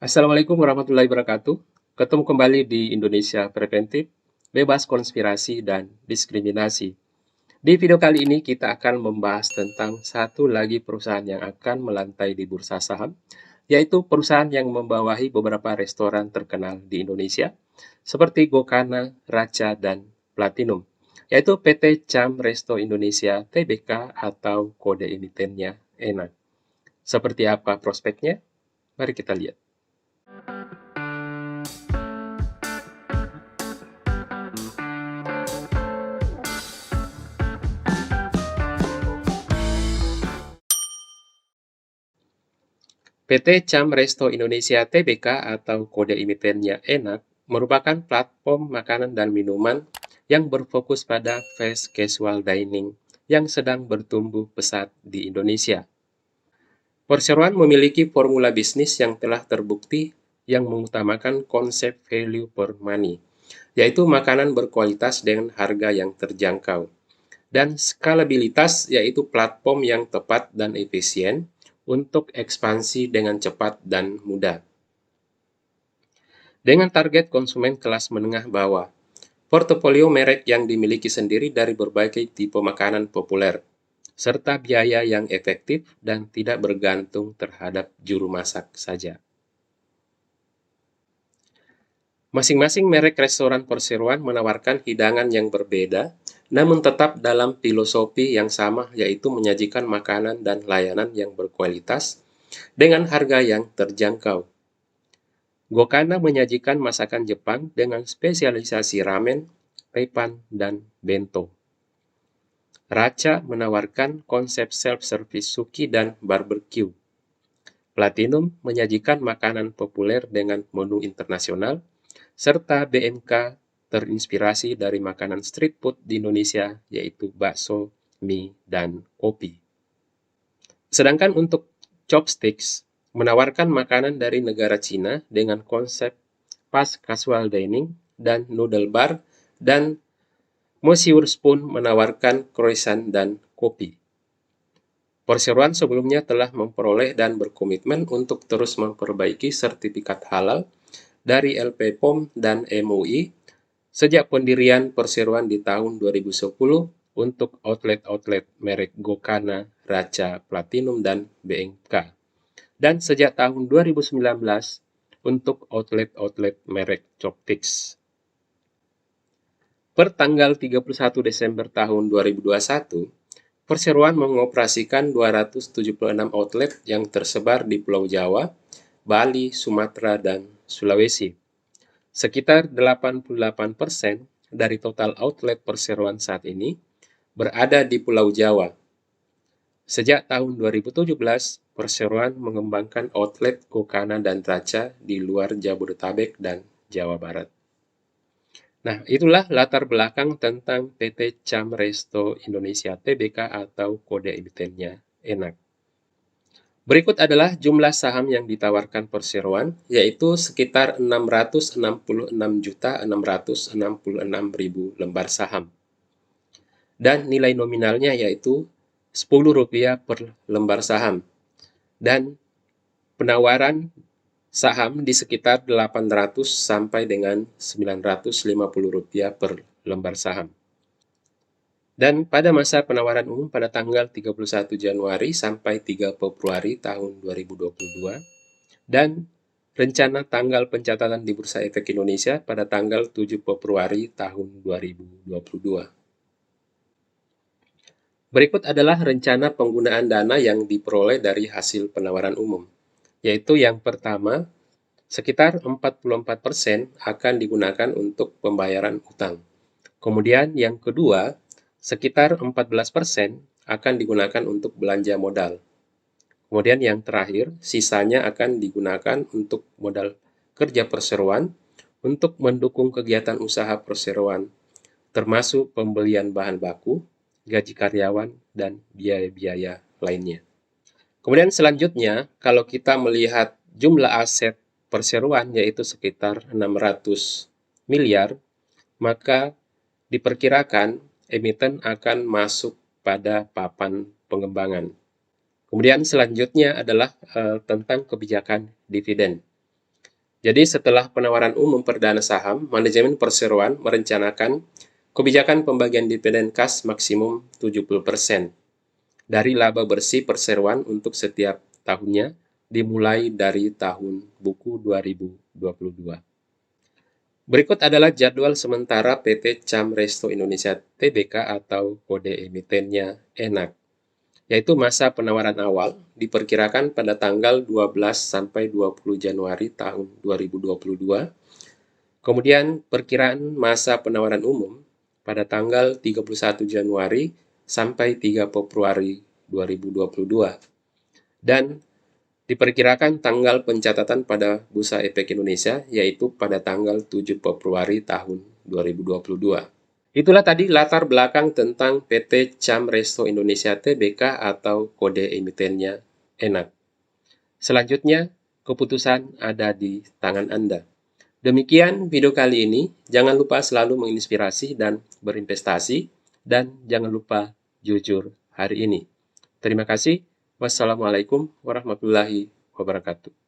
Assalamualaikum warahmatullahi wabarakatuh. Ketemu kembali di Indonesia Preventif, bebas konspirasi dan diskriminasi. Di video kali ini kita akan membahas tentang satu lagi perusahaan yang akan melantai di bursa saham, yaitu perusahaan yang membawahi beberapa restoran terkenal di Indonesia, seperti Gokana, Raca, dan Platinum, yaitu PT Cam Resto Indonesia Tbk atau kode emitennya ENAK. Seperti apa prospeknya? Mari kita lihat. PT Cam Resto Indonesia Tbk atau kode emitennya ENAK merupakan platform makanan dan minuman yang berfokus pada fast casual dining yang sedang bertumbuh pesat di Indonesia. Perseroan memiliki formula bisnis yang telah terbukti yang mengutamakan konsep value for money, yaitu makanan berkualitas dengan harga yang terjangkau, dan skalabilitas yaitu platform yang tepat dan efisien untuk ekspansi dengan cepat dan mudah. Dengan target konsumen kelas menengah bawah, portofolio merek yang dimiliki sendiri dari berbagai tipe makanan populer, serta biaya yang efektif dan tidak bergantung terhadap juru masak saja. Masing-masing merek restoran perseroan menawarkan hidangan yang berbeda, namun tetap dalam filosofi yang sama, yaitu menyajikan makanan dan layanan yang berkualitas dengan harga yang terjangkau. Gokana menyajikan masakan Jepang dengan spesialisasi ramen, teppan, dan bento. Raca menawarkan konsep self-service suki dan barbecue. Platinum menyajikan makanan populer dengan menu internasional, serta BMK terinspirasi dari makanan street food di Indonesia, yaitu bakso, mie, dan kopi. Sedangkan untuk Chopsticks menawarkan makanan dari negara Cina dengan konsep fast casual dining dan noodle bar, dan Monsieur Spoon menawarkan croissant dan kopi. Perseroan sebelumnya telah memperoleh dan berkomitmen untuk terus memperbaiki sertifikat halal dari LP POM dan MUI sejak pendirian perseroan di tahun 2010 untuk outlet-outlet merek Gokana, Raca, Platinum, dan BMK. Dan sejak tahun 2019 untuk outlet-outlet merek Chopsticks. Per tanggal 31 Desember tahun 2021, perseroan mengoperasikan 276 outlet yang tersebar di Pulau Jawa, Bali, Sumatera, dan Sulawesi. Sekitar 88% dari total outlet perseroan saat ini berada di Pulau Jawa. Sejak tahun 2017, perseroan mengembangkan outlet Gokana dan Raca di luar Jabodetabek dan Jawa Barat. Nah, itulah latar belakang tentang PT Cam Resto Indonesia Tbk atau kode emitennya ENAK. Berikut adalah jumlah saham yang ditawarkan perseroan, yaitu sekitar 666.666.000 lembar saham. Dan nilai nominalnya yaitu Rp10 per lembar saham. Dan penawaran saham di sekitar 800 sampai dengan Rp950 per lembar saham. Dan pada masa penawaran umum pada tanggal 31 Januari sampai 3 Februari tahun 2022, dan rencana tanggal pencatatan di Bursa Efek Indonesia pada tanggal 7 Februari tahun 2022. Berikut adalah rencana penggunaan dana yang diperoleh dari hasil penawaran umum, yaitu yang pertama, sekitar 44% akan digunakan untuk pembayaran utang. Kemudian yang kedua, sekitar 14% akan digunakan untuk belanja modal. Kemudian yang terakhir, sisanya akan digunakan untuk modal kerja perseroan untuk mendukung kegiatan usaha perseroan, termasuk pembelian bahan baku, gaji karyawan, dan biaya-biaya lainnya. Kemudian selanjutnya, kalau kita melihat jumlah aset perseroan yaitu sekitar 600 miliar, maka diperkirakan emiten akan masuk pada papan pengembangan. Kemudian selanjutnya adalah tentang kebijakan dividen. Jadi setelah penawaran umum perdana saham, manajemen perseroan merencanakan kebijakan pembagian dividen kas maksimum 70% dari laba bersih perseroan untuk setiap tahunnya dimulai dari tahun buku 2022. Berikut adalah jadwal sementara PT Cam Resto Indonesia Tbk atau kode emitennya ENAK, yaitu masa penawaran awal diperkirakan pada tanggal 12 sampai 20 Januari tahun 2022. Kemudian perkiraan masa penawaran umum pada tanggal 31 Januari sampai 3 Februari 2022. Dan diperkirakan tanggal pencatatan pada Bursa Efek Indonesia yaitu pada tanggal 7 Februari tahun 2022. Itulah tadi latar belakang tentang PT Cam Resto Indonesia Tbk atau kode emitennya ENAK. Selanjutnya, keputusan ada di tangan Anda. Demikian video kali ini. Jangan lupa selalu menginspirasi dan berinvestasi. Dan jangan lupa jujur hari ini. Terima kasih. Wassalamualaikum warahmatullahi wabarakatuh.